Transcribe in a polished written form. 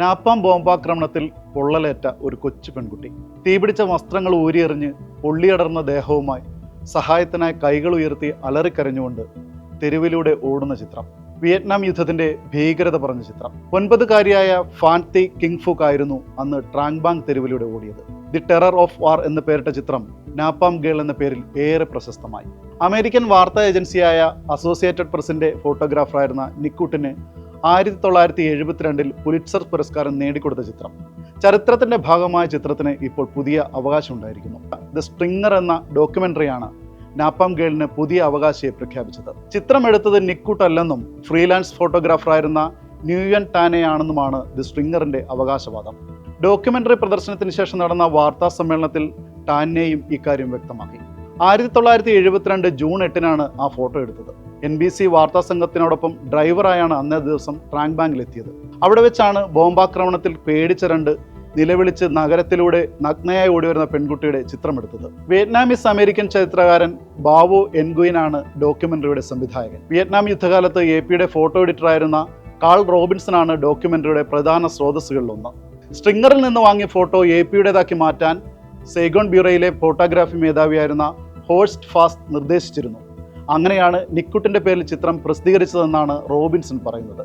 Napalm ബോംബാക്രമണത്തിൽ പൊള്ളലേറ്റ ഒരു കൊച്ചു പെൺകുട്ടി തീപിടിച്ച വസ്ത്രങ്ങൾ ഊരിയെറിഞ്ഞ് പൊള്ളിയടർന്ന ദേഹവുമായി സഹായത്തിനായി കൈകൾ ഉയർത്തി അലറിക്കരഞ്ഞുകൊണ്ട് തെരുവിലൂടെ ഓടുന്ന ചിത്രം. വിയറ്റ്നാം യുദ്ധത്തിന്റെ ഭീകരത പറഞ്ഞ ചിത്രം. 9കാരിയായ ഫാൻ തി കിങ് ഫുക് ആയിരുന്നു അന്ന് ട്രാങ് ബാങ് തെരുവിലൂടെ ഓടിയത്. ദി ടെറർ ഓഫ് വാർ എന്ന് പേരിട്ട ചിത്രം നാപ്പാം ഗേൾ എന്ന പേരിൽ ഏറെ പ്രശസ്തമായി. അമേരിക്കൻ വാർത്താ ഏജൻസിയായ അസോസിയേറ്റഡ് പ്രസിന്റെ ഫോട്ടോഗ്രാഫറായിരുന്ന നിക്കുട്ടിന് 1972 പുലിറ്റ്സർ പുരസ്കാരം നേടിക്കൊടുത്ത ചിത്രം. ചരിത്രത്തിന്റെ ഭാഗമായ ചിത്രത്തിന് ഇപ്പോൾ പുതിയ അവകാശം ഉണ്ടായിരിക്കുന്നു. ദ സ്ട്രിങ്ങർ എന്ന ഡോക്യുമെന്ററിയാണ് നാപ്പാം ഗേളിന് പുതിയ അവകാശിയെ പ്രഖ്യാപിച്ചത്. ചിത്രം എടുത്തത് നിക്കുട്ടല്ലെന്നും ഫ്രീലാൻസ് ഫോട്ടോഗ്രാഫറായിരുന്ന ന്യൂയൻ ടാനെയാണെന്നുമാണ് ദി സ്ട്രിങ്ങറിന്റെ അവകാശവാദം. ഡോക്യുമെന്ററി പ്രദർശനത്തിന് ശേഷം നടന്ന വാർത്താ സമ്മേളനത്തിൽ ടാനെയും ഇക്കാര്യം വ്യക്തമാക്കി. 1972 ജൂൺ 8 ആ ഫോട്ടോ എടുത്തത്. NBC വാർത്താ സംഘത്തിനോടൊപ്പം ഡ്രൈവറായാണ് അന്നേ ദിവസം ട്രാങ് ബാങ്കിലെത്തിയത്. അവിടെ വെച്ചാണ് ബോംബാക്രമണത്തിൽ പേടിച്ചരണ്ട് നിലവിളിച്ച് നഗരത്തിലൂടെ നഗ്നയായി ഓടിവരുന്ന പെൺകുട്ടിയുടെ ചിത്രമെടുത്തത്. വിയറ്റ്നാമീസ് അമേരിക്കൻ ചരിത്രകാരൻ ബാവോ എൻഗുയിനാണ് ഡോക്യുമെന്ററിയുടെ സംവിധായകൻ. വിയറ്റ്നാം യുദ്ധകാലത്ത് AP ഫോട്ടോ എഡിറ്ററായിരുന്ന കാൾ റോബിൻസണാണ് ഡോക്യുമെന്ററിയുടെ പ്രധാന സ്രോതസ്സുകളിലൊന്ന്. സ്ട്രിങ്ങറിൽ നിന്ന് വാങ്ങിയ ഫോട്ടോ AP മാറ്റാൻ സൈഗോൺ ബ്യൂറോയിലെ ഫോട്ടോഗ്രാഫി മേധാവിയായിരുന്ന ഹോഴ്സ്റ്റ് ഫാസ്റ്റ് നിർദ്ദേശിച്ചിരുന്നു. അങ്ങനെയാണ് നിക്കുട്ടിന്റെ പേരിൽ ചിത്രം പ്രസിദ്ധീകരിച്ചതെന്നാണ് റോബിൻസൺ പറയുന്നത്.